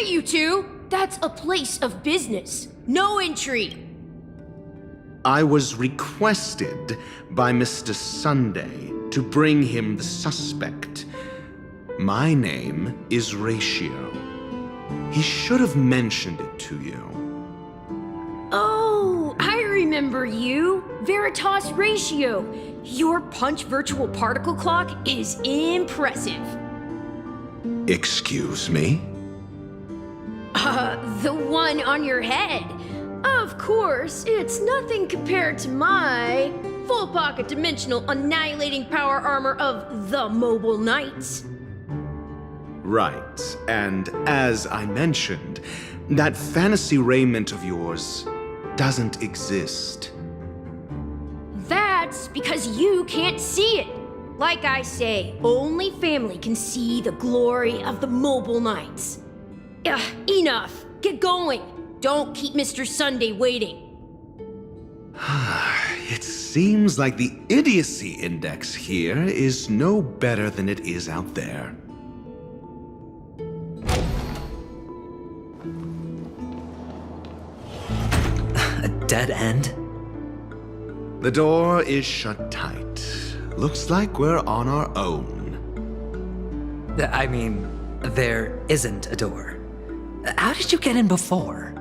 Hey, you two! That's a place of business. No entry. I was requested by Mr. Sunday to bring him the suspect. My name is Ratio. He should have mentioned it to you. Oh, I remember you. Veritas Ratio. Your punch virtual particle clock is impressive. Excuse me? The one on your head. Of course, it's nothing compared to my full pocket dimensional annihilating power armor of the Mobile Knights. Right, and as I mentioned, that fantasy raiment of yours doesn't exist. That's because you can't see it. Like I say, only family can see the glory of the Mobile Knights. Enough. Get going. Don't keep Mr. Sunday waiting. It seems like the idiocy index here is no better than it is out there. A dead end? The door is shut tight. Looks like we're on our own. I mean, there isn't a door. How did you get in before?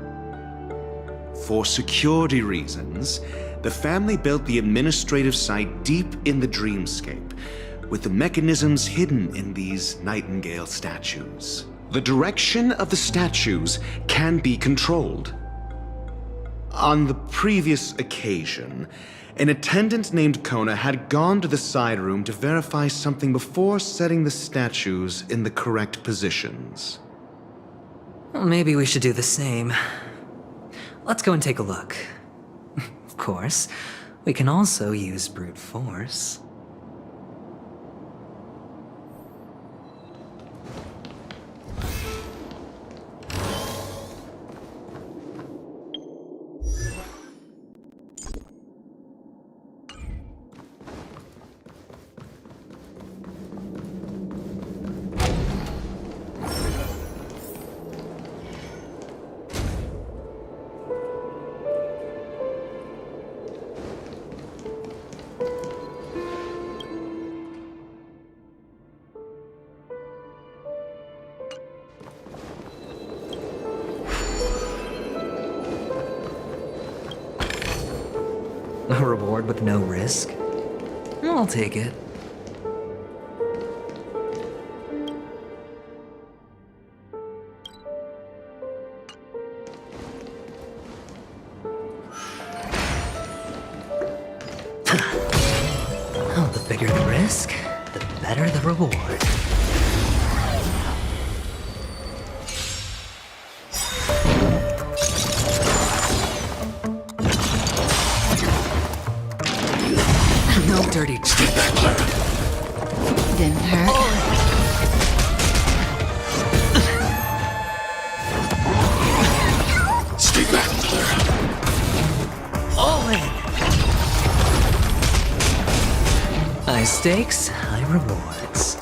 For security reasons, the family built the administrative site deep in the dreamscape, with the mechanisms hidden in these Nightingale statues. The direction of the statues can be controlled. On the previous occasion, an attendant named Kona had gone to the side room to verify something before setting the statues in the correct positions. Well, maybe we should do the same. Let's go and take a look. Of course, we can also use brute force. A reward with no risk? I'll take it. Oh, the bigger the risk, the better the reward. No dirty. Stay back, Clara. Didn't hurt. Stay back, Clara. All in. High stakes, high rewards.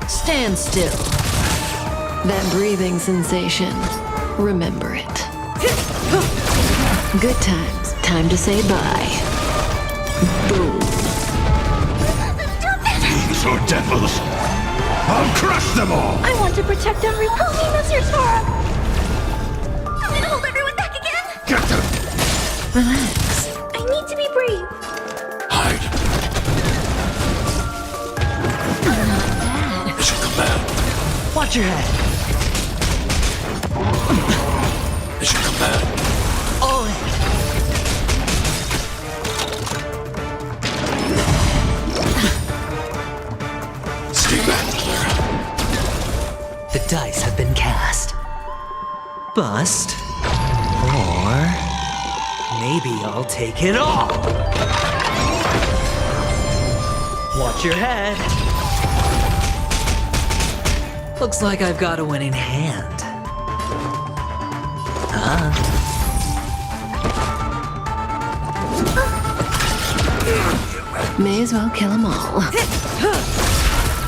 Stand still. That breathing sensation. Remember it. Good times. Time to say bye. Boom. These are devils. I'll crush them all. I want to protect every He knows your Sora! I'm gonna hold everyone back again! Get them. Relax. I need to be brave. Hide. Not bad. It's your command. Watch your head. It's your command. All in. Stay back, Clara. The dice have been cast. Bust. Or maybe I'll take it all. Watch your head. Looks like I've got a winning hand. May as well kill them all.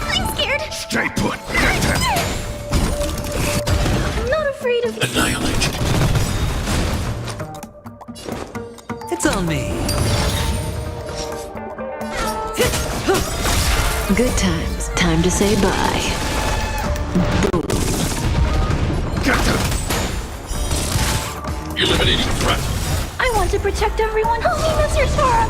I'm scared! scared. Stay put. Get them. I'm not afraid of you. Annihilate. It's on me. Good times. Time to say bye. Get them. Eliminating threat. I want to protect everyone. Help me, Mr. Sora.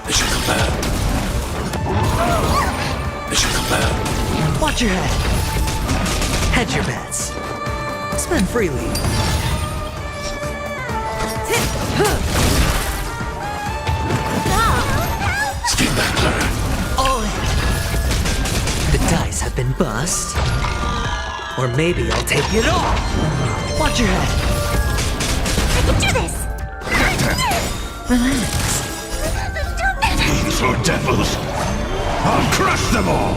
Mission command. Mission command. Watch your head. Hedge your bets. Spend freely. Stay back, Clara. All in. The dice have been bust. Or maybe I'll take it all. Watch your head. I can do this. Relax. Fiends or devils. I'll crush them all.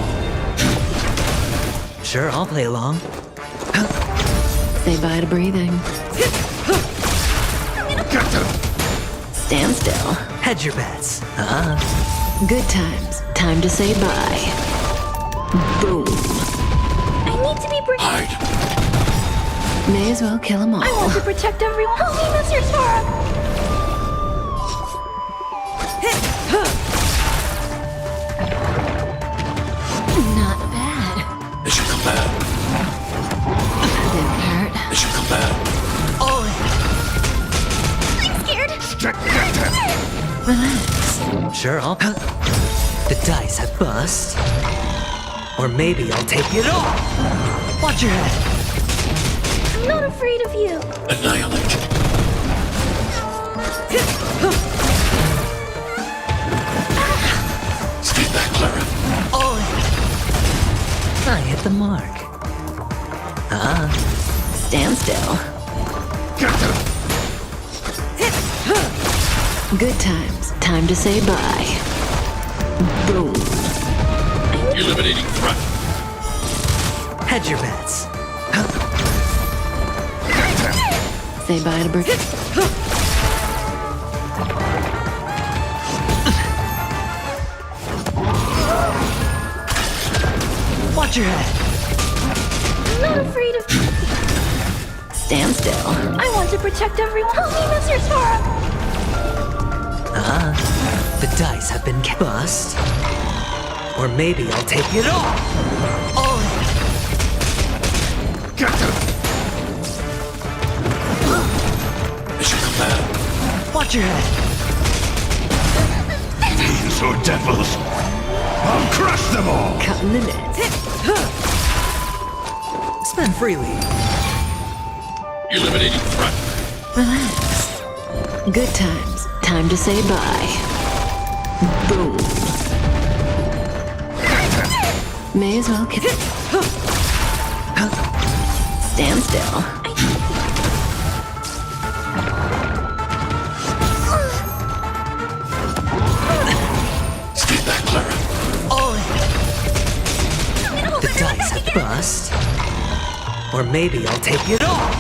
Sure, I'll play along. Say bye to breathing. Get them. Stand still. Hedge your bets. Good times. Time to say bye. Boom. I need to be brave. Hide. May as well kill them all. I want to protect everyone. Help me, Mr. Sora. Not bad. Mission command. Didn't hurt. Mission command. All in. I'm scared. Get them. Relax. Sure, I'll. The dice have bust. Or maybe I'll take it all. Watch your head. I'm not afraid of you. Annihilate. Stay back, Clara. All in. I hit the mark. Stand still. Get them. Good times. Time to say bye. Boom. Eliminating threat. Hedge your bets. Say bye to Brick. Watch your head. I'm not afraid of you. Stand still. I want to protect everyone. Help me, Mr. Sora. The dice have been bust. Or maybe I'll take it all. All in. Get them. Mission command. Watch your head. Fiends or devils. I'll crush them all. Cutting the net. Spend freely. Eliminating threat. Relax. Good times. Time to say bye. Boom. May as well kill. Stand still. Stay back, Clara. All in. The dice have bust. Or maybe I'll take it all.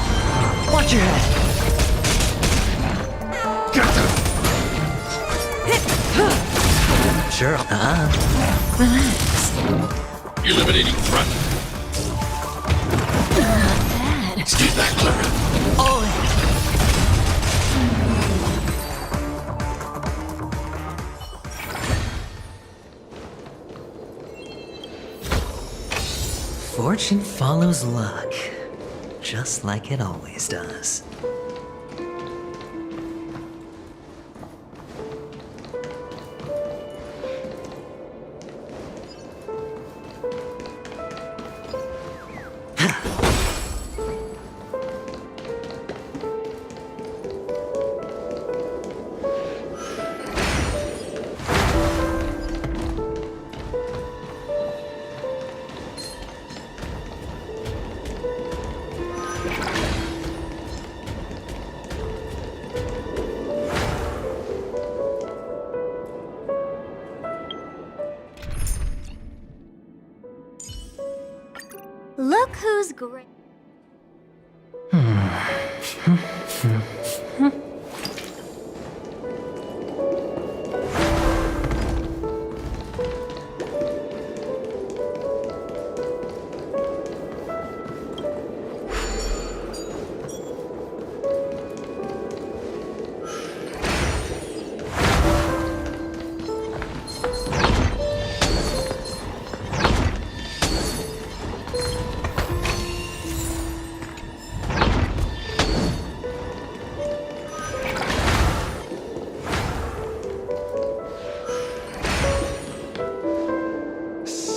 Watch your head. Get them. Sure. Relax. Eliminating threat. Stay back, Clara. All in. Fortune follows luck, just like it always does. Look who's great.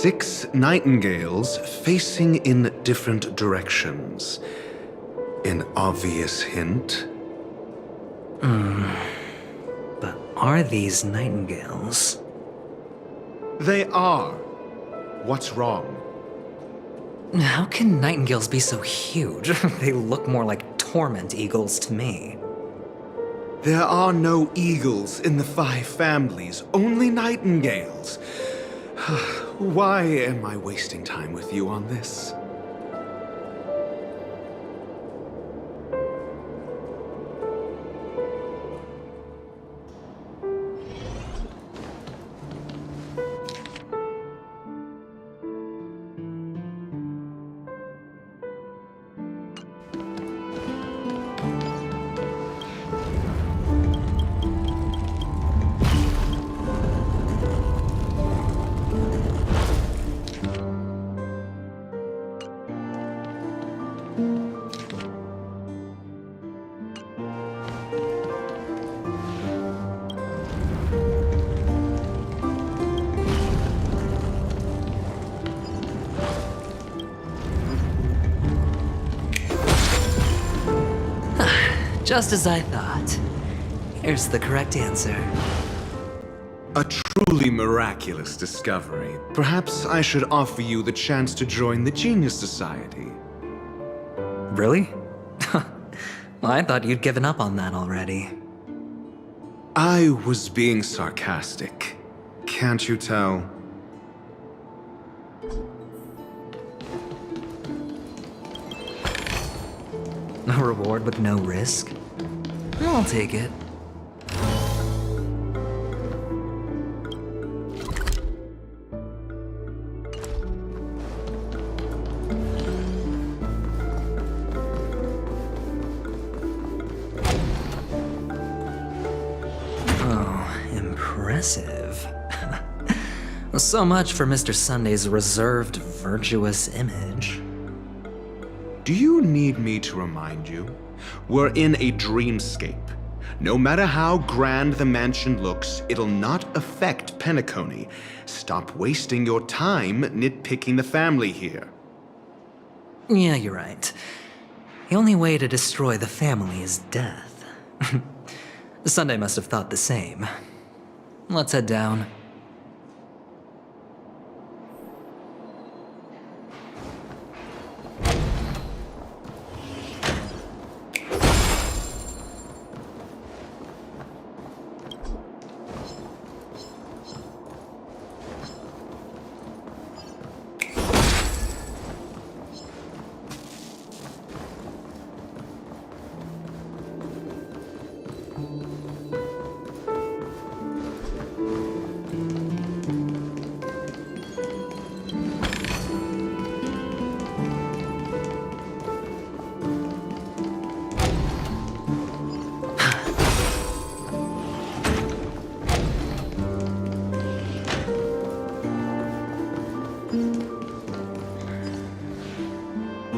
6 nightingales facing in different directions. An obvious hint. But are these nightingales? They are. What's wrong? How can nightingales be so huge? They look more like torment eagles to me. There are no eagles in the 5 families, only nightingales. Why am I wasting time with you on this? Just as I thought. Here's the correct answer. A truly miraculous discovery. Perhaps I should offer you the chance to join the Genius Society. Really? Well, I thought you'd given up on that already. I was being sarcastic. Can't you tell? A reward with no risk? I'll take it. Oh, impressive. So much for Mr. Sunday's reserved, virtuous image. Do you need me to remind you? We're in a dreamscape. No matter how grand the mansion looks, it'll not affect Penacony. Stop wasting your time nitpicking the family here. Yeah, you're right. The only way to destroy the family is death. Sunday must have thought the same. Let's head down.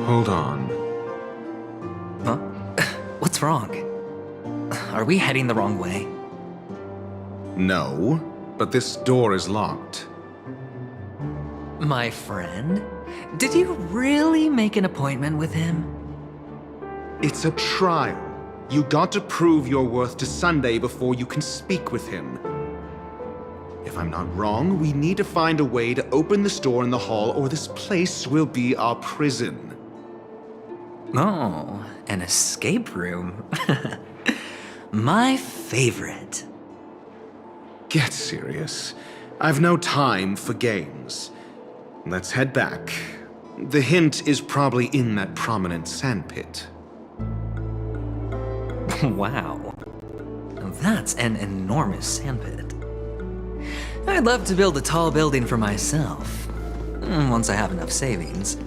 Hold on. Huh? What's wrong? Are we heading the wrong way? No, but this door is locked. My friend? Did you really make an appointment with him? It's a trial. You got to prove your worth to Sunday before you can speak with him. If I'm not wrong, we need to find a way to open this door in the hall, or this place will be our prison. Oh, an escape room. My favorite. Get serious. I've no time for games. Let's head back. The hint is probably in that prominent sandpit. Wow. That's an enormous sandpit. I'd love to build a tall building for myself. Once I have enough savings.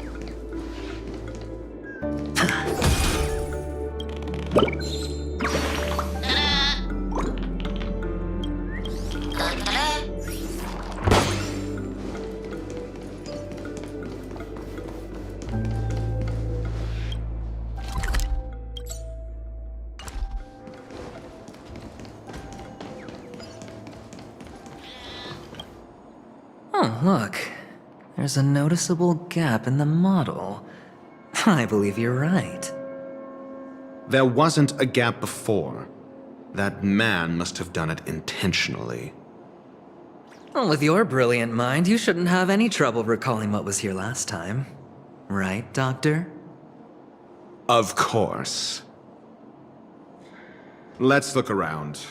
Oh, look. There's a noticeable gap in the model. I believe you're right. There wasn't a gap before. That man must have done it intentionally. Well, with your brilliant mind, you shouldn't have any trouble recalling what was here last time. Right, Doctor? Of course. Let's look around.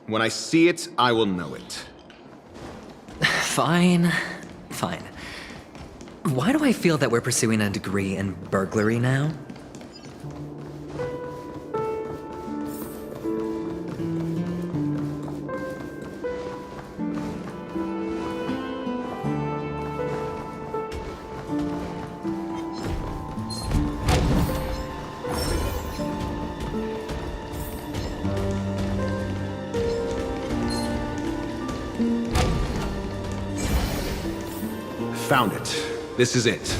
When I see it, I will know it. Fine. Fine. Why do I feel that we're pursuing a degree in burglary now? Found it. This is it.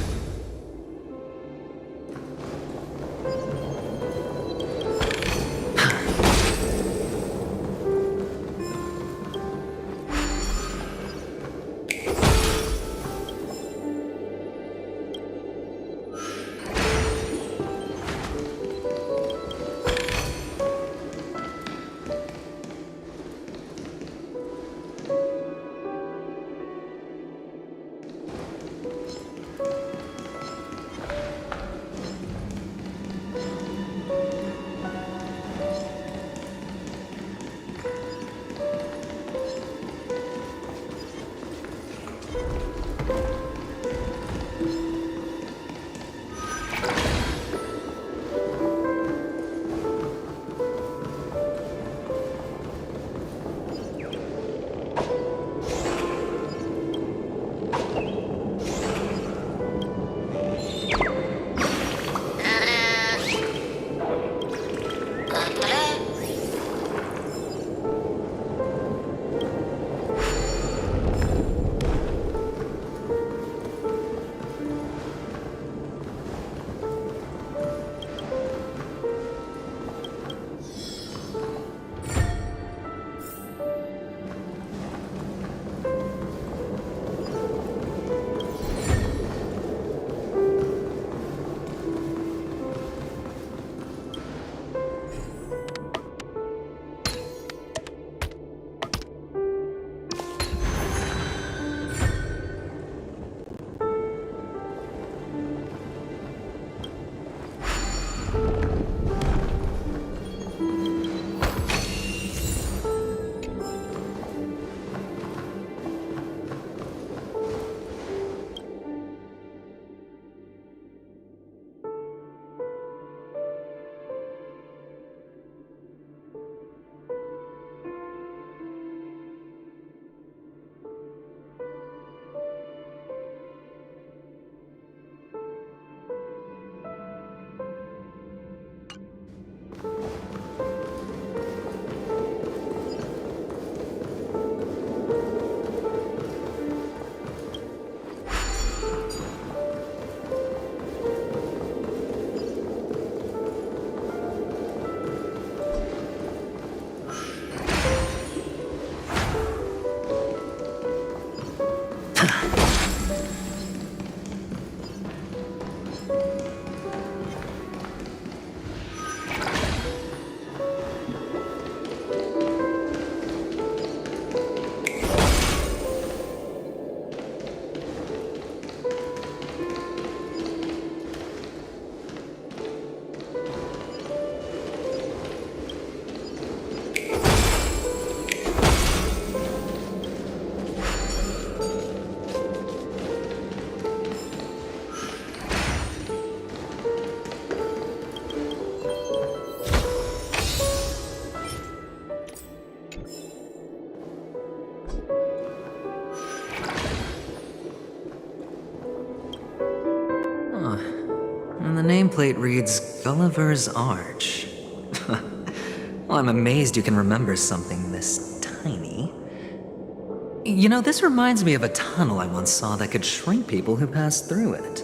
And the nameplate reads Gulliver's Arch. Well, I'm amazed you can remember something this tiny. You know, this reminds me of a tunnel I once saw that could shrink people who passed through it.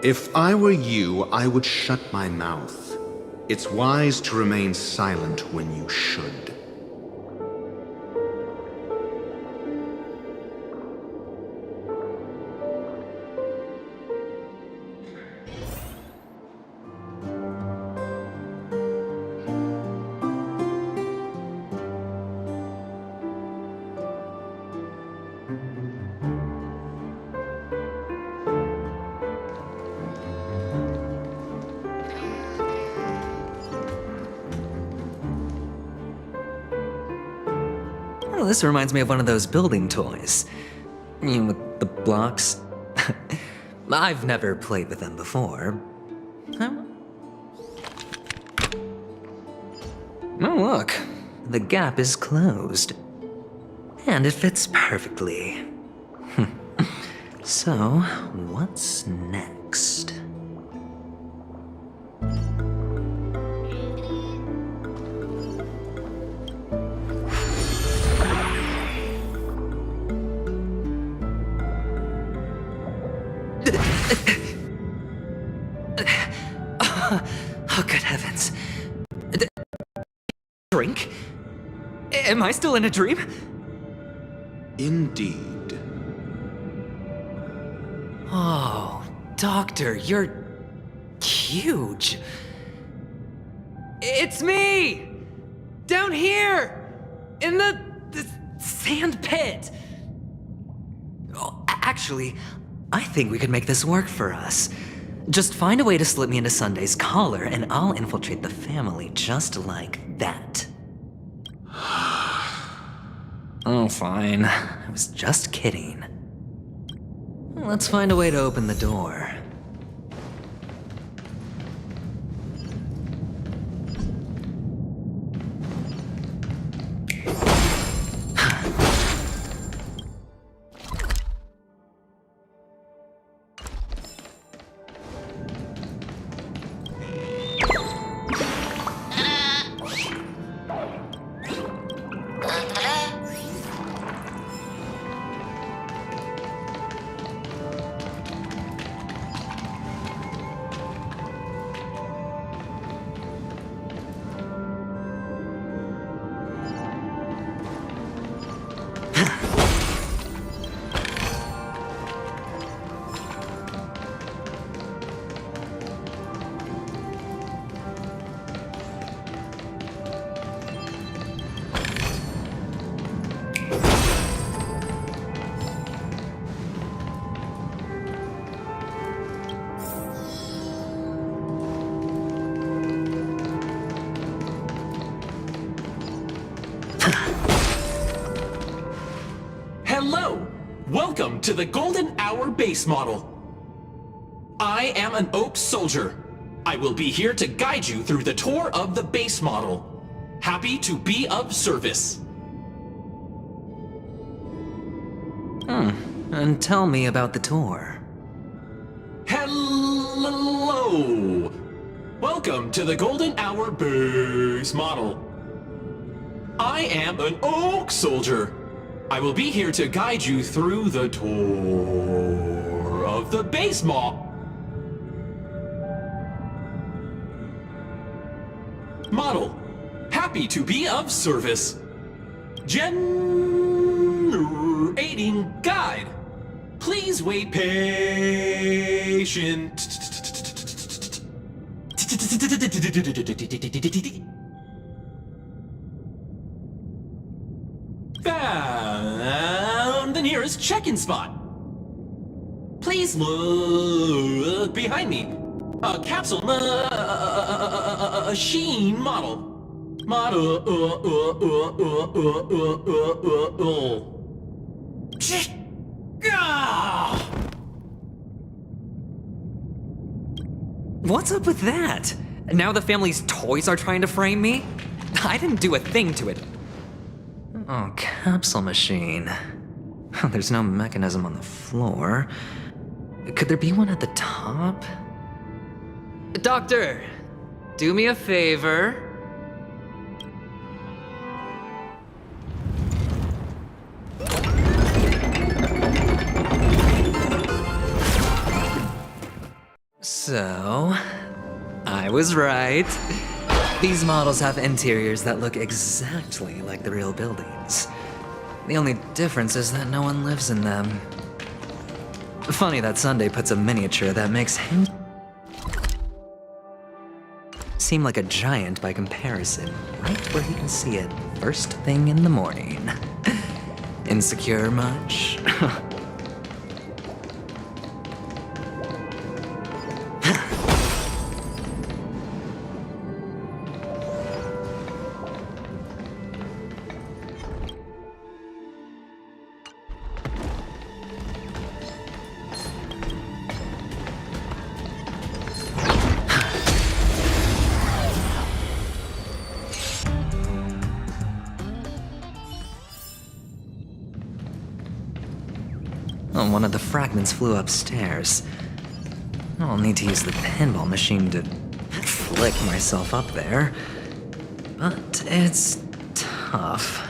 If I were you, I would shut my mouth. It's wise to remain silent when you should. Well, this reminds me of one of those building toys. You know, with the blocks. I've never played with them before. Oh, look. The gap is closed. And it fits perfectly. So, what's next? Oh, good heavens. Drink? Am I still in a dream? Indeed. Oh, Doctor, you're huge. It's me! Down here! In the sand pit! Oh, actually, I think we could make this work for us. Just find a way to slip me into Sunday's collar, and I'll infiltrate the family just like that. Oh, fine. I was just kidding. Let's find a way to open the door. Hello! Welcome to the Golden Hour base model. I am an Oak Soldier. I will be here to guide you through the tour of the base model. Happy to be of service. And tell me about the tour. Hello! Welcome to the Golden Hour base model. I am an Oak Soldier. I will be here to guide you through the tour of the base model. Happy to be of service. Generating guide. Please wait patient. Found the nearest check-in spot. Please look behind me. A capsule machine model. What's up with that? Now the family's toys are trying to frame me? I didn't do a thing to it. Oh, capsule machine. There's no mechanism on the floor. Could there be one at the top? Doctor, do me a favor. So, I was right. These models have interiors that look exactly like the real buildings. The only difference is that no one lives in them. Funny that Sunday puts a miniature that makes him seem like a giant by comparison, right where he can see it first thing in the morning. Insecure much? Oh, one of the fragments flew upstairs. I'll need to use the pinball machine to flick myself up there. But it's tough.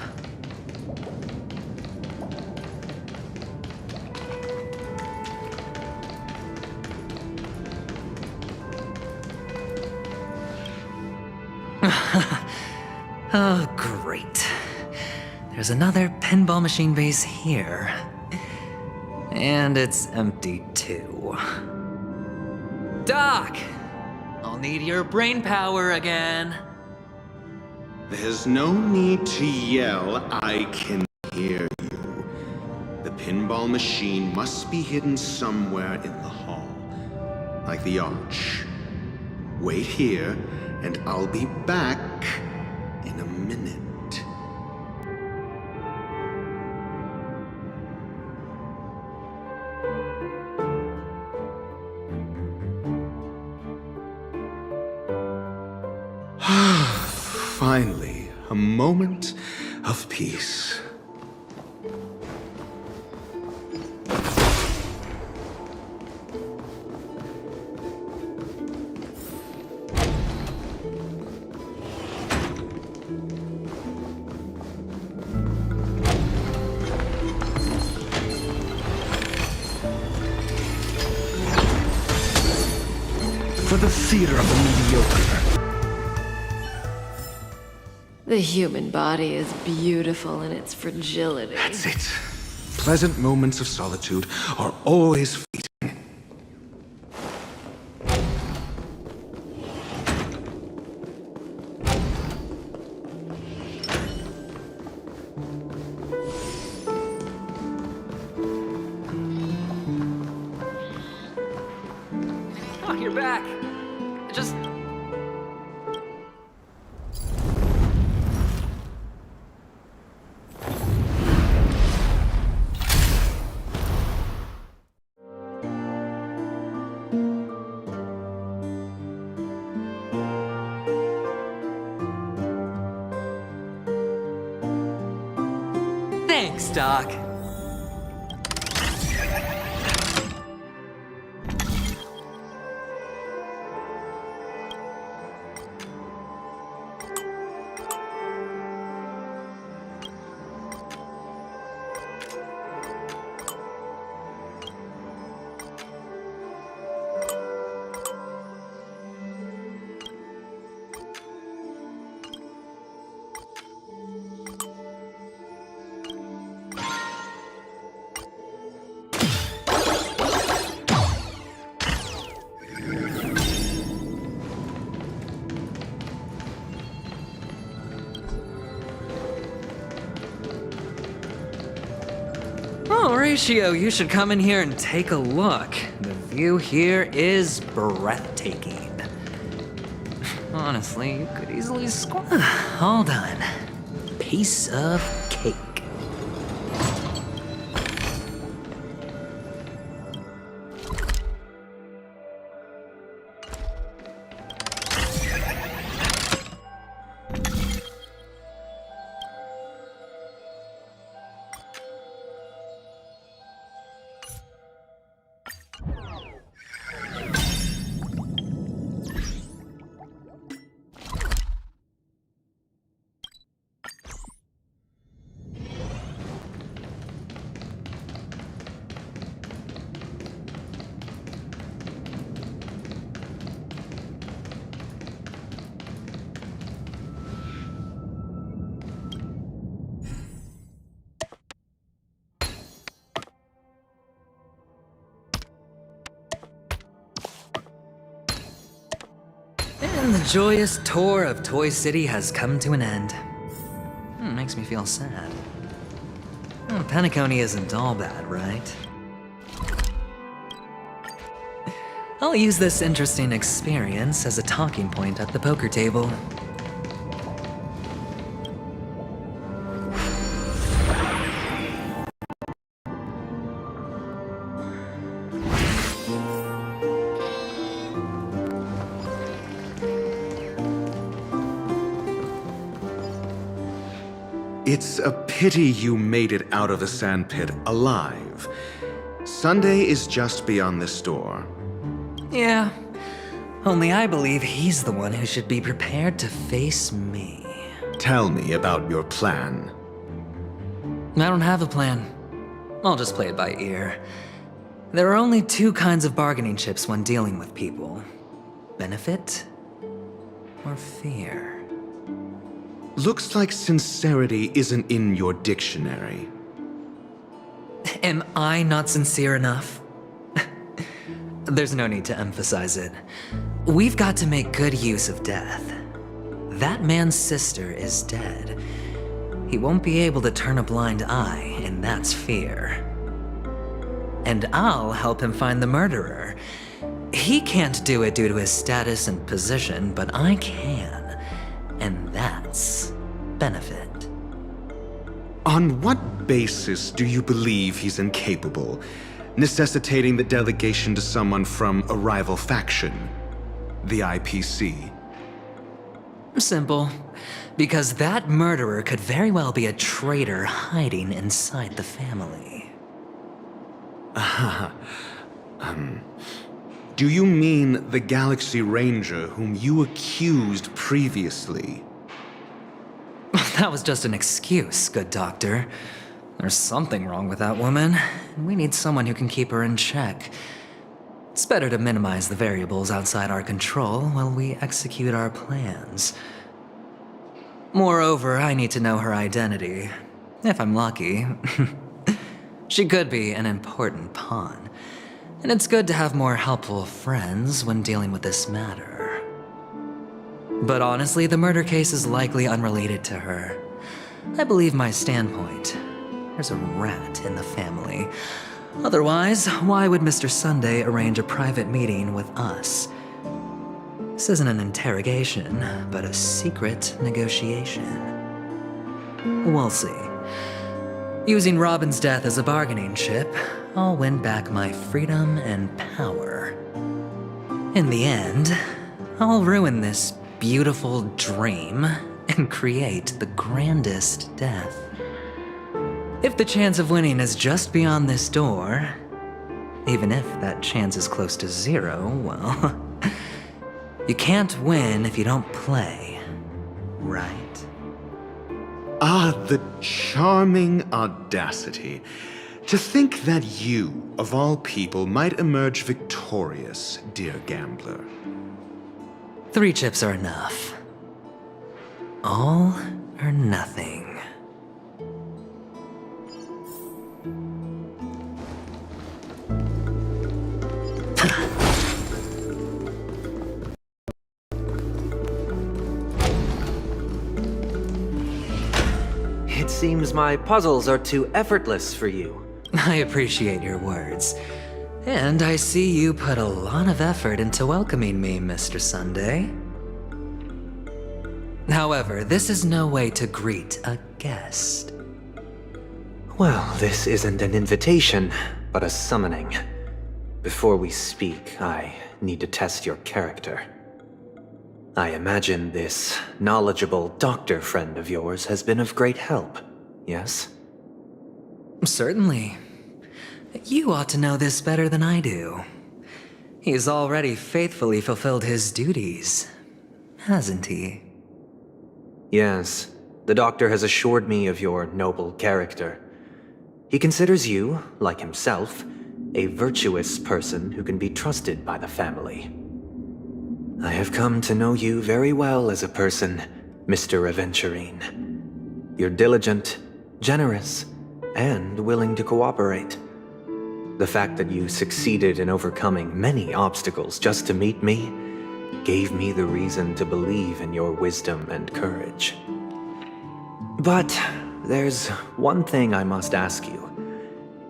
Oh, great. There's another pinball machine base here. And it's empty too. Doc! I'll need your brain power again. There's no need to yell, I can hear you. The pinball machine must be hidden somewhere in the hall. Like the arch. Wait here, and I'll be back in a minute. Finally, a moment of peace. For the theater of the mediocre. The human body is beautiful in its fragility. That's it. Pleasant moments of solitude are always fleeting. Oh, you're back. Just... Thanks, Doc. Oh, Horatio, you should come in here and take a look. The view here is breathtaking. Honestly, you could easily squat. All done. Piece of cake. And the joyous tour of Toy City has come to an end. Makes me feel sad. Oh, Penacony isn't all bad, right? I'll use this interesting experience as a talking point at the poker table. It's a pity you made it out of the sandpit alive. Sunday is just beyond this door. Yeah, only I believe he's the one who should be prepared to face me. Tell me about your plan. I don't have a plan. I'll just play it by ear. There are only two kinds of bargaining chips when dealing with people. Benefit or fear. Looks like sincerity isn't in your dictionary. Am I not sincere enough? There's no need to emphasize it. We've got to make good use of death. That man's sister is dead. He won't be able to turn a blind eye, and that's fear. And I'll help him find the murderer. He can't do it due to his status and position, but I can. And that's benefit. On what basis do you believe he's incapable, necessitating the delegation to someone from a rival faction, the IPC? Simple. Because that murderer could very well be a traitor hiding inside the family. Do you mean the Galaxy Ranger whom you accused previously? That was just an excuse, good doctor. There's something wrong with that woman, and we need someone who can keep her in check. It's better to minimize the variables outside our control while we execute our plans. Moreover, I need to know her identity. If I'm lucky. She could be an important pawn, and it's good to have more helpful friends when dealing with this matter. But honestly, the murder case is likely unrelated to her. I believe my standpoint. There's a rat in the family. Otherwise, why would Mr. Sunday arrange a private meeting with us? This isn't an interrogation, but a secret negotiation. We'll see. Using Robin's death as a bargaining chip, I'll win back my freedom and power. In the end, I'll ruin this beautiful dream and create the grandest death. If the chance of winning is just beyond this door, even if that chance is close to zero, well, you can't win if you don't play, right? Ah, the charming audacity. To think that you, of all people, might emerge victorious, dear gambler. 3 chips are enough. All or nothing. It seems my puzzles are too effortless for you. I appreciate your words. And I see you put a lot of effort into welcoming me, Mr. Sunday. However, this is no way to greet a guest. Well, this isn't an invitation, but a summoning. Before we speak, I need to test your character. I imagine this knowledgeable doctor friend of yours has been of great help, yes? Certainly. You ought to know this better than I do. He's already faithfully fulfilled his duties, hasn't he? Yes, the doctor has assured me of your noble character. He considers you, like himself, a virtuous person who can be trusted by the family. I have come to know you very well as a person, Mr. Aventurine. You're diligent, generous, and willing to cooperate. The fact that you succeeded in overcoming many obstacles just to meet me gave me the reason to believe in your wisdom and courage. But there's one thing I must ask you.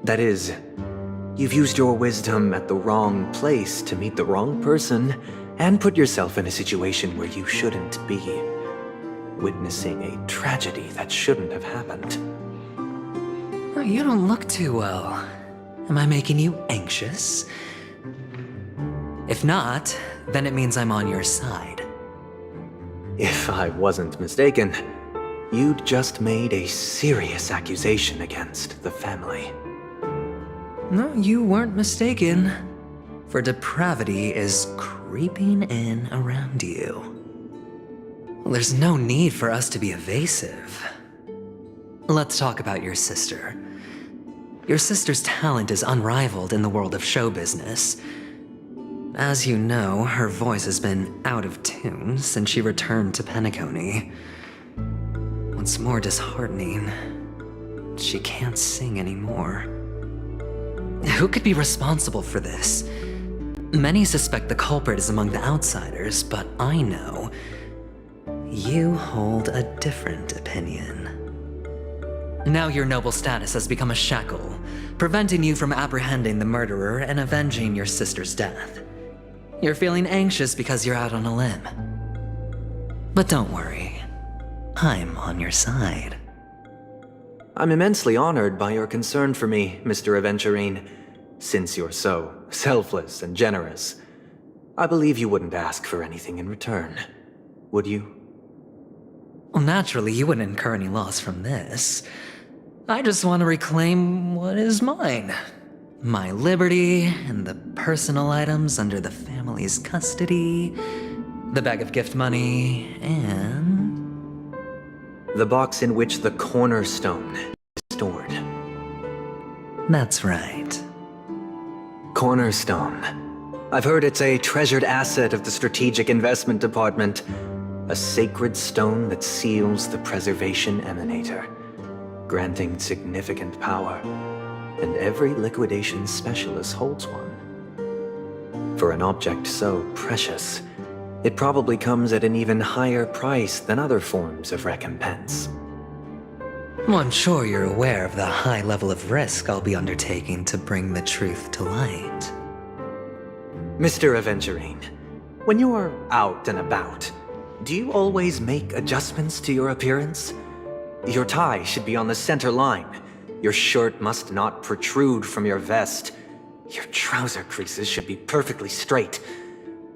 That is, you've used your wisdom at the wrong place to meet the wrong person and put yourself in a situation where you shouldn't be, witnessing a tragedy that shouldn't have happened. You don't look too well. Am I making you anxious? If not, then it means I'm on your side. If I wasn't mistaken, you'd just made a serious accusation against the family. No, you weren't mistaken. For depravity is creeping in around you. There's no need for us to be evasive. Let's talk about your sister. Your sister's talent is unrivaled in the world of show business. As you know, her voice has been out of tune since she returned to Penacony. What's more disheartening, she can't sing anymore. Who could be responsible for this? Many suspect the culprit is among the outsiders, but I know you hold a different opinion. Now your noble status has become a shackle, preventing you from apprehending the murderer and avenging your sister's death. You're feeling anxious because you're out on a limb. But don't worry, I'm on your side. I'm immensely honored by your concern for me, Mr. Aventurine. Since you're so selfless and generous, I believe you wouldn't ask for anything in return, would you? Well, naturally, you wouldn't incur any loss from this. I just want to reclaim what is mine. My liberty and the personal items under the family's custody, the bag of gift money, and... the box in which the cornerstone is stored. That's right. Cornerstone. I've heard it's a treasured asset of the Strategic Investment Department. A sacred stone that seals the Preservation Emanator, granting significant power, and every liquidation specialist holds one. For an object so precious, it probably comes at an even higher price than other forms of recompense. Well, I'm sure you're aware of the high level of risk I'll be undertaking to bring the truth to light. Mr. Aventurine, when you're out and about, do you always make adjustments to your appearance? Your tie should be on the center line. Your shirt must not protrude from your vest. Your trouser creases should be perfectly straight,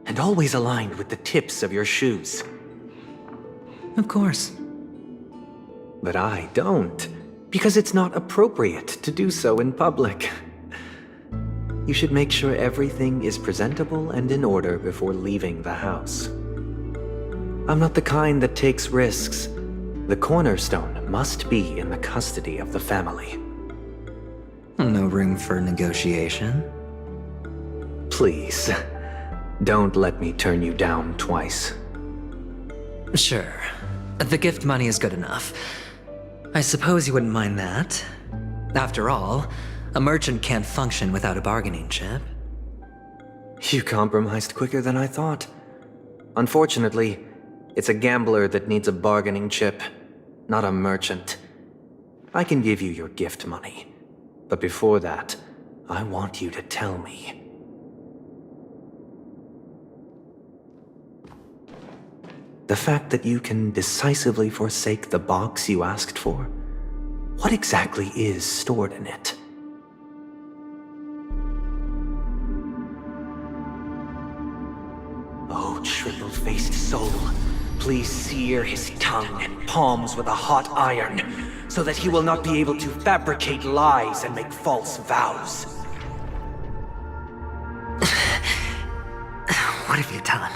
and always aligned with the tips of your shoes. Of course. But I don't, because it's not appropriate to do so in public. You should make sure everything is presentable and in order before leaving the house. I'm not the kind that takes risks. The cornerstone must be in the custody of the family. No room for negotiation? Please, don't let me turn you down twice. Sure. The gift money is good enough. I suppose you wouldn't mind that. After all, a merchant can't function without a bargaining chip. You compromised quicker than I thought. Unfortunately, it's a gambler that needs a bargaining chip, not a merchant. I can give you your gift money, but before that, I want you to tell me. The fact that you can decisively forsake the box you asked for, what exactly is stored in it? Oh, triple-faced soul, please sear his tongue and palms with a hot iron, so that he will not be able to fabricate lies and make false vows. What have you done?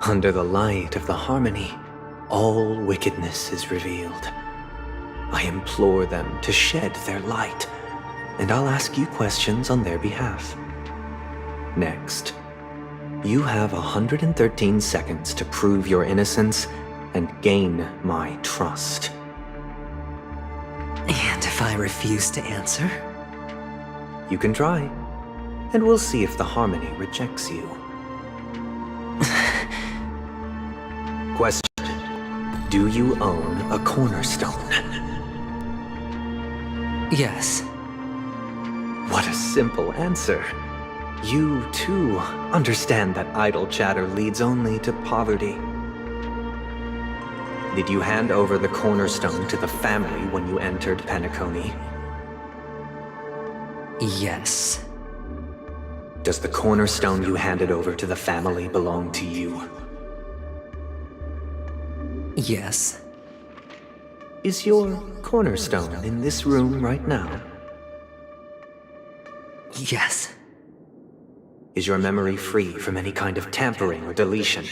Under the light of the harmony, all wickedness is revealed. I implore them to shed their light, and I'll ask you questions on their behalf. Next, you have 113 seconds to prove your innocence and gain my trust. And if I refuse to answer? You can try, and we'll see if the harmony rejects you. Question: do you own a cornerstone? Yes. What a simple answer. You, too, understand that idle chatter leads only to poverty. Did you hand over the cornerstone to the family when you entered Penacony? Yes. Does the cornerstone you handed over to the family belong to you? Yes. Is your cornerstone in this room right now? Yes. Is your memory free from any kind of tampering or deletion,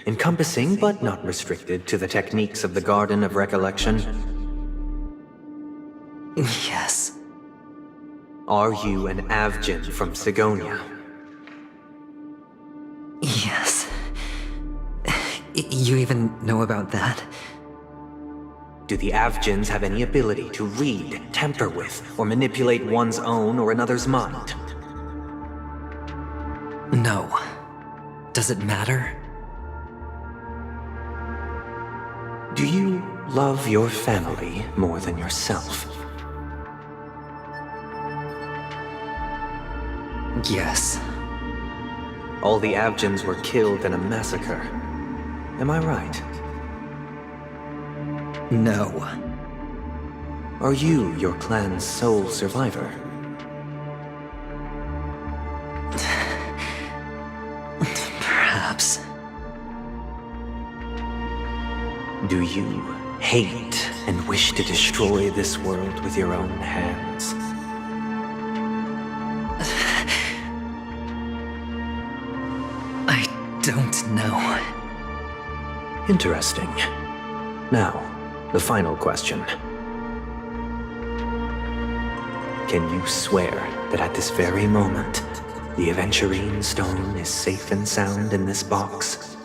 encompassing but not restricted to the techniques of the Garden of Recollection? Yes. Are you an Avgin from Sigonia? Yes. You even know about that? Do the Avgins have any ability to read, tamper with, or manipulate one's own or another's mind? No. Does it matter? Do you love your family more than yourself? Yes. All the Avgins were killed in a massacre. Am I right? No. Are you your clan's sole survivor? Perhaps. Do you hate and wish to destroy this world with your own hands? I don't know. Interesting. Now, the final question. Can you swear that at this very moment, the Aventurine Stone is safe and sound in this box?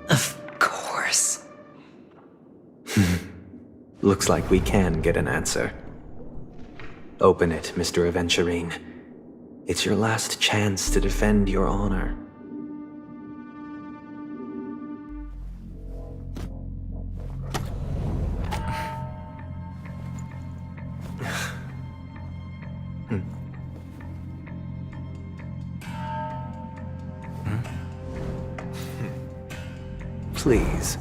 Of course. Looks like we can get an answer. Open it, Mr. Aventurine. It's your last chance to defend your honor. Please.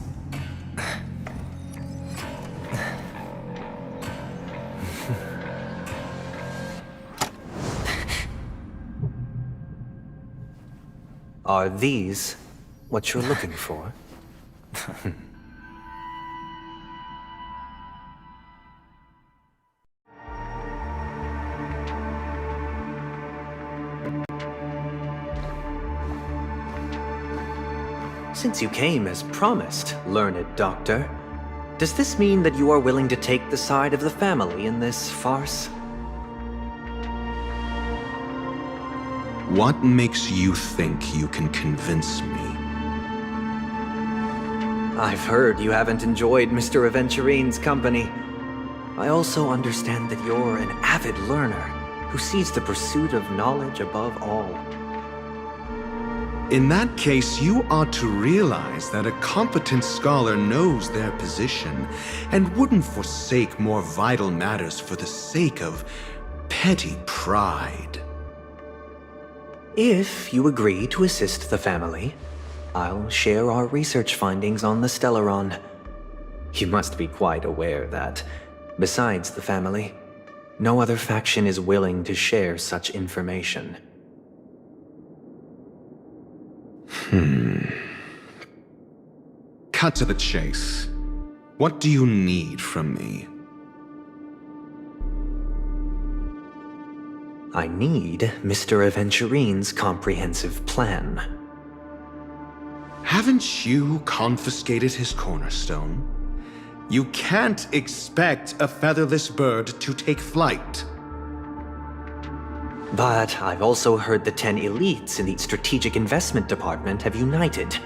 Are these what you're looking for? Since you came as promised, learned doctor, does this mean that you are willing to take the side of the family in this farce? What makes you think you can convince me? I've heard you haven't enjoyed Mr. Aventurine's company. I also understand that you're an avid learner who sees the pursuit of knowledge above all. In that case, you ought to realize that a competent scholar knows their position and wouldn't forsake more vital matters for the sake of petty pride. If you agree to assist the family, I'll share our research findings on the Stellaron. You must be quite aware that, besides the family, no other faction is willing to share such information. Cut to the chase. What do you need from me? I need Mr. Aventurine's comprehensive plan. Haven't you confiscated his cornerstone? You can't expect a featherless bird to take flight. But I've also heard the 10 elites in the Strategic Investment Department have united,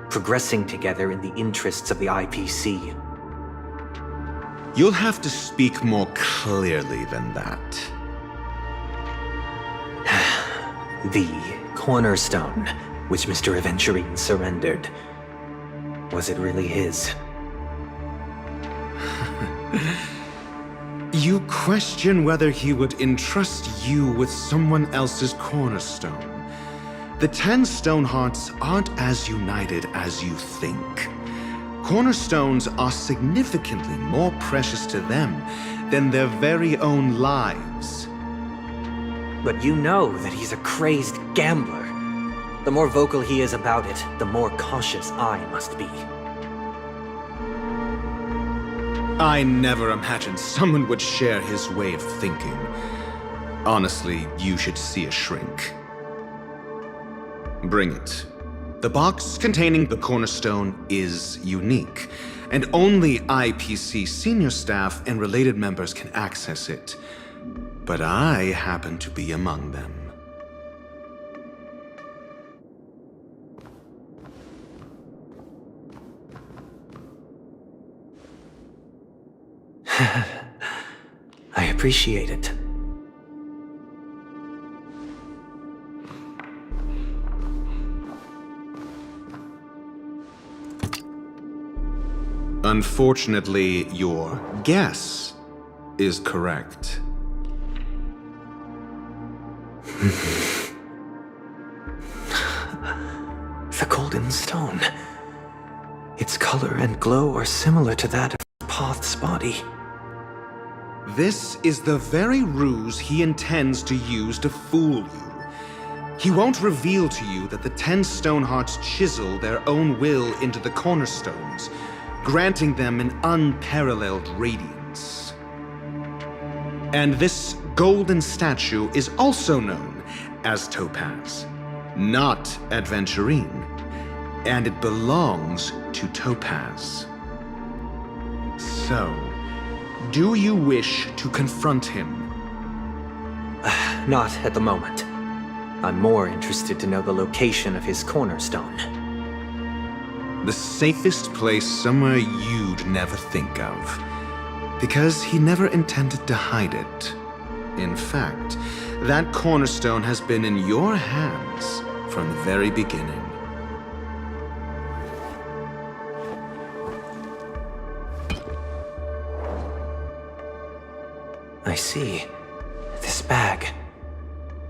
progressing together in the interests of the IPC. You'll have to speak more clearly than that. The cornerstone, which Mr. Aventurine surrendered. Was it really his? You question whether he would entrust you with someone else's cornerstone. The 10 Stonehearts aren't as united as you think. Cornerstones are significantly more precious to them than their very own lives. But you know that he's a crazed gambler The more vocal he is about it, the more cautious I must be. I never imagined someone would share his way of thinking. Honestly, you should see a shrink. Bring it. The box containing the cornerstone is unique, and only IPC senior staff and related members can access it. But I happen to be among them. I appreciate it. Unfortunately, your guess is correct. The golden stone. Its color and glow are similar to that of Poth's body. This is the very ruse he intends to use to fool you. He won't reveal to you that the 10 Stonehearts chisel their own will into the cornerstones, granting them an unparalleled radiance. And this golden statue is also known as Topaz, not Adventurine, and it belongs to Topaz. So, do you wish to confront him? Not at the moment. I'm more interested to know the location of his cornerstone. The safest place somewhere you'd never think of. Because he never intended to hide it. In fact, that cornerstone has been in your hands from the very beginning. I see. This bag.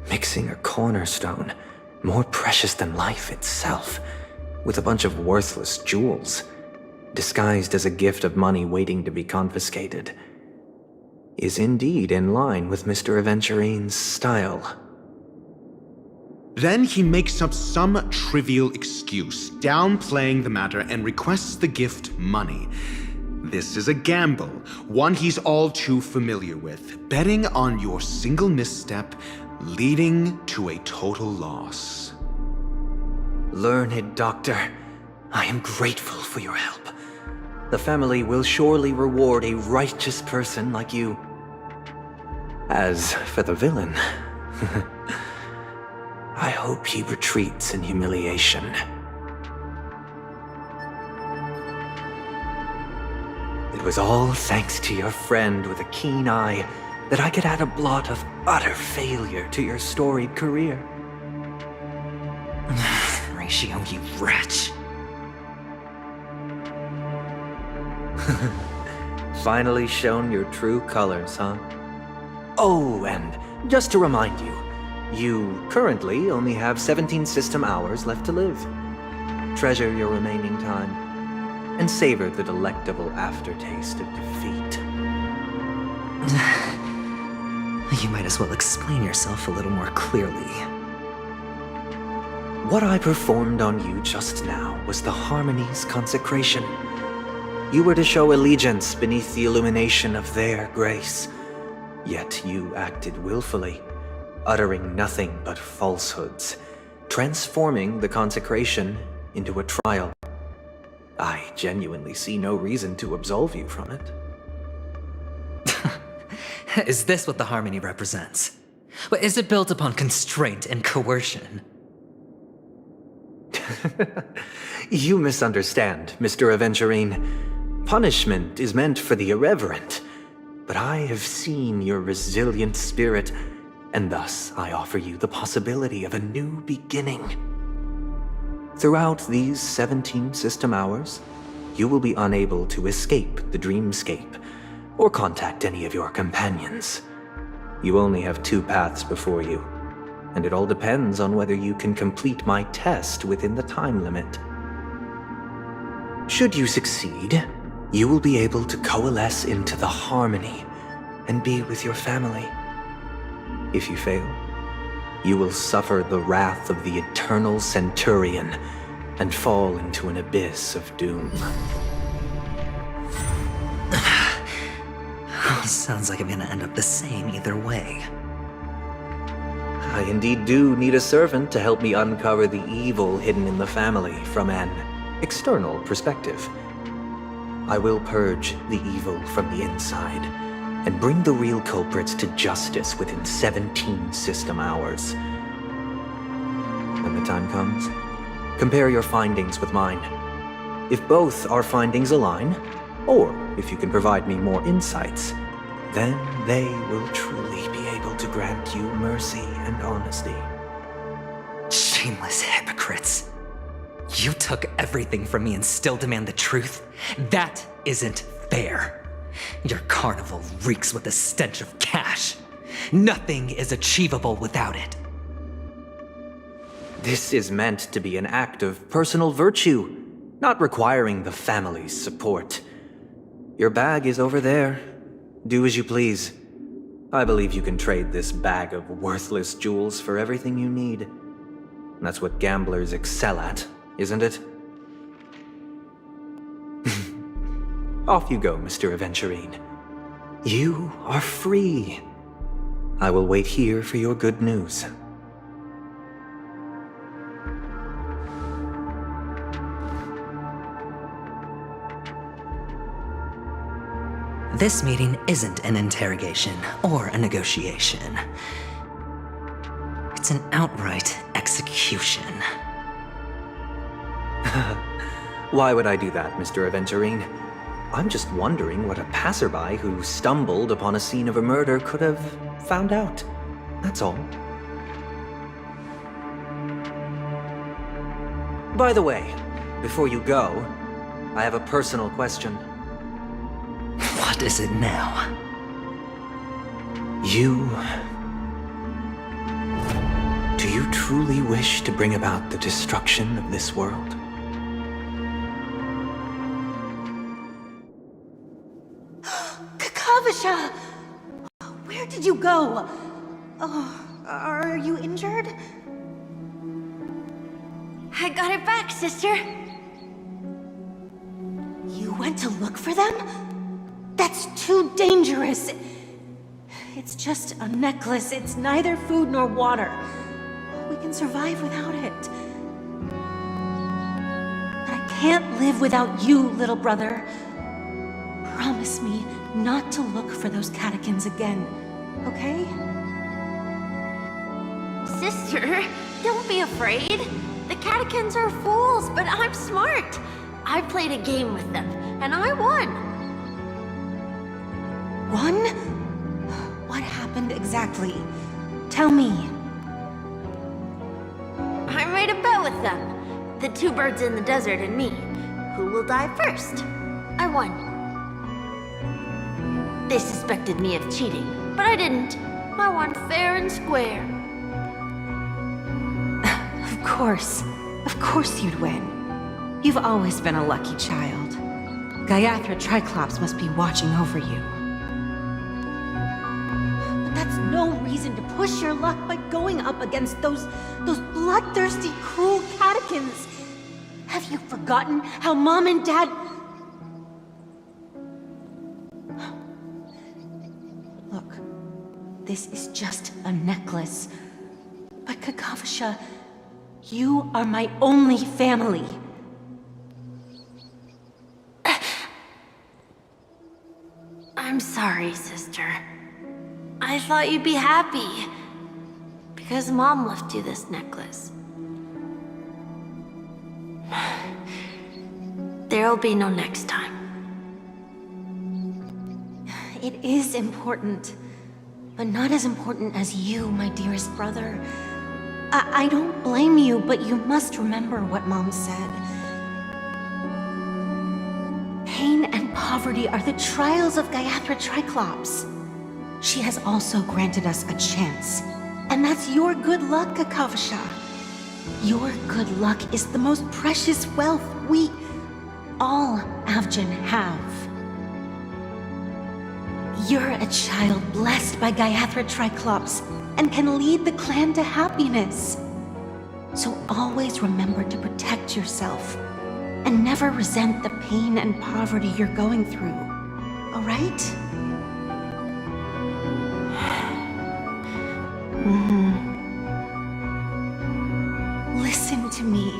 Mixing a cornerstone, more precious than life itself, with a bunch of worthless jewels, disguised as a gift of money waiting to be confiscated, is indeed in line with Mr. Aventurine's style. Then he makes up some trivial excuse, downplaying the matter, and requests the gift money. This is a gamble, one he's all too familiar with, betting on your single misstep, leading to a total loss. Learned Doctor, I am grateful for your help. The family will surely reward a righteous person like you. As for the villain, I hope he retreats in humiliation. It was all thanks to your friend with a keen eye that I could add a blot of utter failure to your storied career. Ratio, you wretch. Finally shown your true colors, huh? Oh, and just to remind you, you currently only have 17 system hours left to live. Treasure your remaining time, and savor the delectable aftertaste of defeat. You might as well explain yourself a little more clearly. What I performed on you just now was the Harmony's consecration. You were to show allegiance beneath the illumination of their grace. Yet you acted willfully, uttering nothing but falsehoods, transforming the consecration into a trial. I genuinely see no reason to absolve you from it. Is this what the Harmony represents? But is it built upon constraint and coercion? You misunderstand, Mr. Aventurine. Punishment is meant for the irreverent, but I have seen your resilient spirit, and thus I offer you the possibility of a new beginning. Throughout these 17 system hours, you will be unable to escape the dreamscape or contact any of your companions. You only have 2 paths before you, and it all depends on whether you can complete my test within the time limit. Should you succeed, you will be able to coalesce into the Harmony and be with your family. If you fail, you will suffer the wrath of the eternal Centurion and fall into an abyss of doom. Sounds like I'm gonna end up the same either way. I indeed do need a servant to help me uncover the evil hidden in the family from an external perspective. I will purge the evil from the inside and bring the real culprits to justice within 17 system hours. When the time comes, compare your findings with mine. If both our findings align, or if you can provide me more insights, then they will truly be able to grant you mercy and honesty. Shameless hypocrites. You took everything from me and still demand the truth? That isn't fair. Your carnival reeks with the stench of cash. Nothing is achievable without it. This is meant to be an act of personal virtue, not requiring the family's support. Your bag is over there. Do as you please. I believe you can trade this bag of worthless jewels for everything you need. That's what gamblers excel at, isn't it? Off you go, Mr. Aventurine. You are free. I will wait here for your good news. This meeting isn't an interrogation or a negotiation. It's an outright execution. Why would I do that, Mr. Aventurine? I'm just wondering what a passerby who stumbled upon a scene of a murder could have found out. That's all. By the way, before you go, I have a personal question. What is it now? Do you truly wish to bring about the destruction of this world? Kakavasha! Where did you go? Oh, are you injured? I got it back, sister. You went to look for them? That's too dangerous. It's just a necklace. It's neither food nor water. We can survive without it. But I can't live without you, little brother. Promise me not to look for those catechins again, okay? Sister, don't be afraid. The catechins are fools, but I'm smart. I played a game with them, and I won. Won? What happened exactly? Tell me. I made a bet with them. The two birds in the desert and me. Who will die first? I won. They suspected me of cheating, but I didn't. I won fair and square. Of course you'd win. You've always been a lucky child. Gaiathra Triclops must be watching over you. But that's no reason to push your luck by going up against those bloodthirsty, cruel catechins. Have you forgotten how Mom and Dad... Look, this is just a necklace. But Kakavasha, you are my only family. I'm sorry, sister. I thought you'd be happy. Because Mom left you this necklace. There'll be no next time. It is important, but not as important as you, my dearest brother. I don't blame you, but you must remember what Mom said. Pain and poverty are the trials of Gaiathra Triclops. She has also granted us a chance. And that's your good luck, Kakavasha. Your good luck is the most precious wealth we, all Avgin, have. You're a child blessed by Gaiathra Triclops, and can lead the clan to happiness. So always remember to protect yourself and never resent the pain and poverty you're going through. All right? Listen to me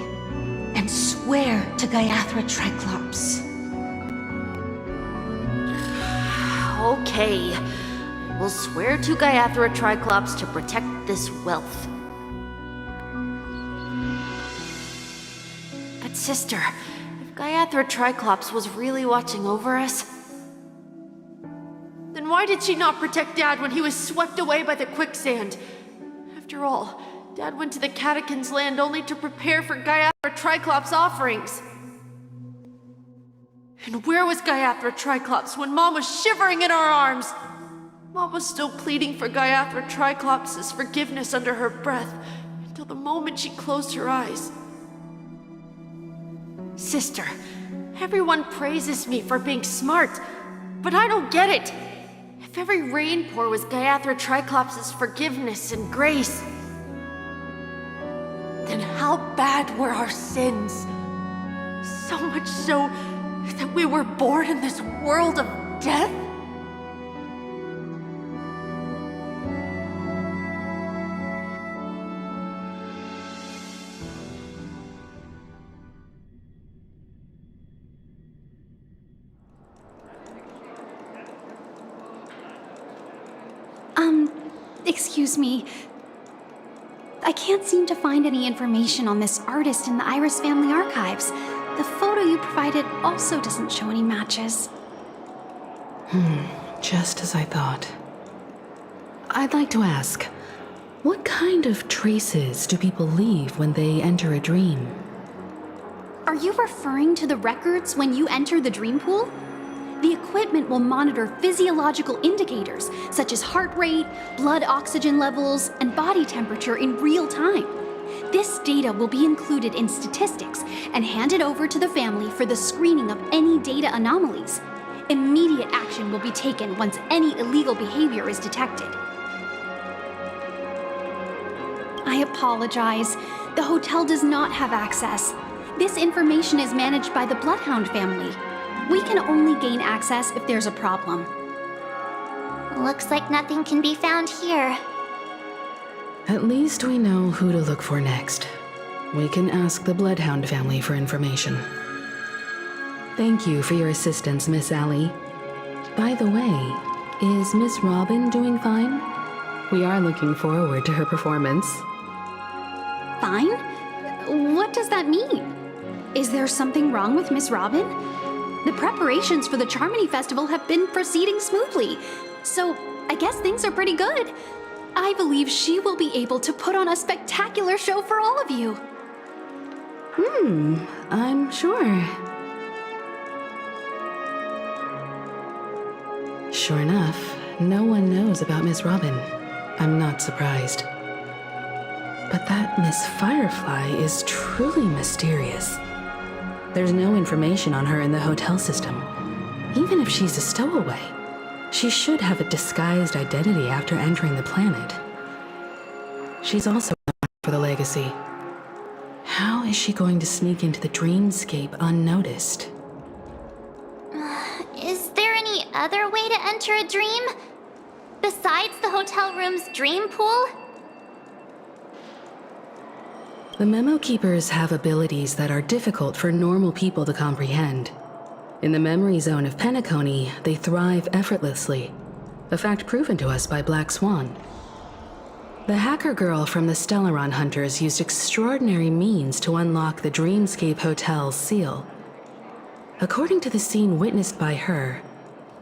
and swear to Gaiathra Triclops. Okay. We'll swear to Gaiathra Triclops to protect this wealth. But sister, if Gaiathra Triclops was really watching over us, then why did she not protect Dad when he was swept away by the quicksand? After all, Dad went to the Catechins' land only to prepare for Gaiathra Triclops' offerings. And where was Gaiathra Triclops when Mom was shivering in our arms? Mom was still pleading for Gaiathra Triclops' forgiveness under her breath until the moment she closed her eyes. Sister, everyone praises me for being smart, but I don't get it. If every rain pour was Gaiathra Triclops' forgiveness and grace, then how bad were our sins? So much so that we were born in this world of death? Excuse me. I can't seem to find any information on this artist in the Iris family archives. The photo you provided also doesn't show any matches. Just as I thought. I'd like to ask, what kind of traces do people leave when they enter a dream? Are you referring to the records when you enter the dream pool? The equipment will monitor physiological indicators such as heart rate, blood oxygen levels, and body temperature in real time. This data will be included in statistics and handed over to the family for the screening of any data anomalies. Immediate action will be taken once any illegal behavior is detected. I apologize. The hotel does not have access. This information is managed by the Bloodhound family. We can only gain access if there's a problem. Looks like nothing can be found here. At least we know who to look for next. We can ask the Bloodhound family for information. Thank you for your assistance, Miss Allie. By the way, is Miss Robin doing fine? We are looking forward to her performance. Fine? What does that mean? Is there something wrong with Miss Robin? The preparations for the Charmony Festival have been proceeding smoothly, so I guess things are pretty good. I believe she will be able to put on a spectacular show for all of you. I'm sure. Sure enough, no one knows about Miss Robin. I'm not surprised. But that Miss Firefly is truly mysterious. There's no information on her in the hotel system. Even if she's a stowaway, she should have a disguised identity after entering the planet. She's also for the legacy. How is she going to sneak into the dreamscape unnoticed? Is there any other way to enter a dream? Besides the hotel room's dream pool? The Memo Keepers have abilities that are difficult for normal people to comprehend. In the memory zone of Penacony, they thrive effortlessly, a fact proven to us by Black Swan. The hacker girl from the Stellaron Hunters used extraordinary means to unlock the Dreamscape Hotel's seal. According to the scene witnessed by her,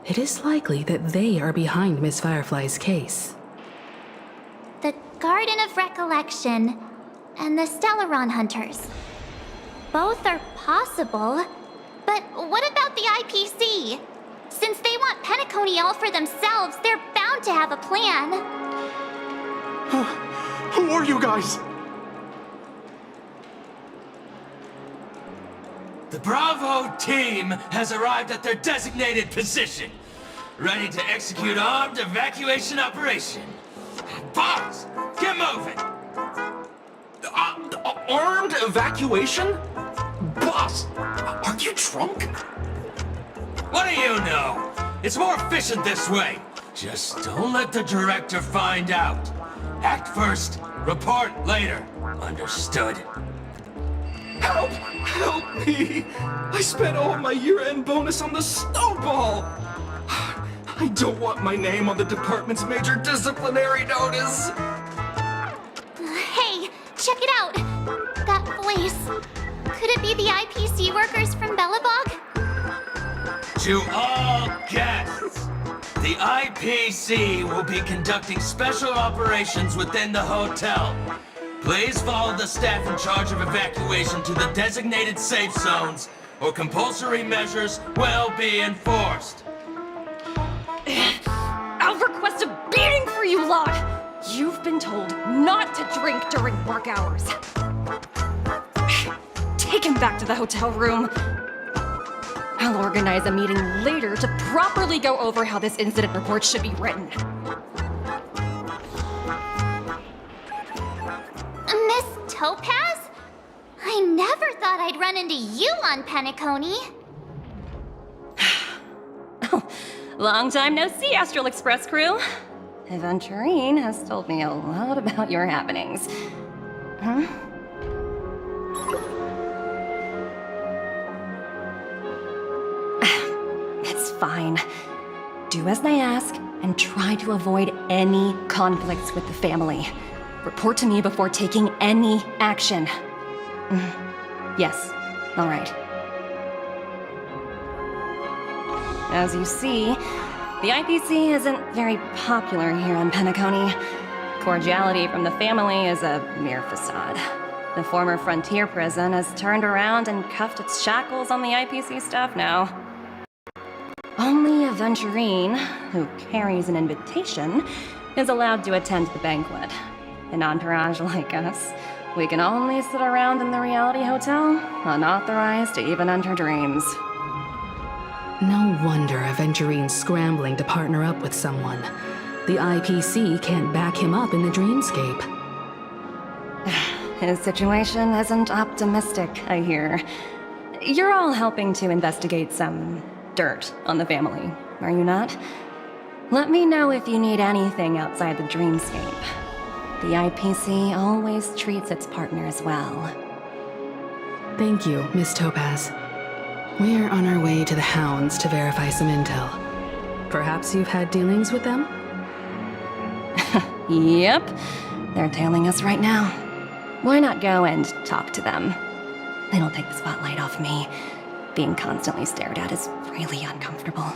it is likely that they are behind Miss Firefly's case. The Garden of Recollection and the Stellaron Hunters. Both are possible, but what about the IPC? Since they want Penacony all for themselves, they're bound to have a plan. Who are you guys? The Bravo team has arrived at their designated position, ready to execute armed evacuation operation. Boss! Get moving! Armed evacuation? Boss, are you drunk? What do you know? It's more efficient this way. Just don't let the director find out. Act first, report later. Understood? Help! Help me! I spent all my year-end bonus on the snowball! I don't want my name on the department's major disciplinary notice! Hey, check it out! That voice. Could it be the IPC workers from Belobog? To all guests, the IPC will be conducting special operations within the hotel. Please follow the staff in charge of evacuation to the designated safe zones, or compulsory measures will be enforced. I'll request a beating for you lot! You've been told not to drink during work hours. Take him back to the hotel room. I'll organize a meeting later to properly go over how this incident report should be written. Miss Topaz? I never thought I'd run into you on Penacony. Long time no see, Astral Express crew. Aventurine has told me a lot about your happenings. Huh? It's fine. Do as they ask, and try to avoid any conflicts with the family. Report to me before taking any action. Yes, all right. As you see, the IPC isn't very popular here on Penacony. Cordiality from the family is a mere facade. The former frontier prison has turned around and cuffed its shackles on the IPC staff now. Only Aventurine, who carries an invitation, is allowed to attend the banquet. An entourage like us, we can only sit around in the reality hotel, unauthorized to even enter dreams. No wonder Aventurine's scrambling to partner up with someone. The IPC can't back him up in the dreamscape. His situation isn't optimistic, I hear. You're all helping to investigate some dirt on the family, are you not? Let me know if you need anything outside the dreamscape. The IPC always treats its partners well. Thank you, Miss Topaz. We're on our way to the Hounds to verify some intel. Perhaps you've had dealings with them? Yep. They're tailing us right now. Why not go and talk to them? It'll take the spotlight off me. Being constantly stared at is really uncomfortable.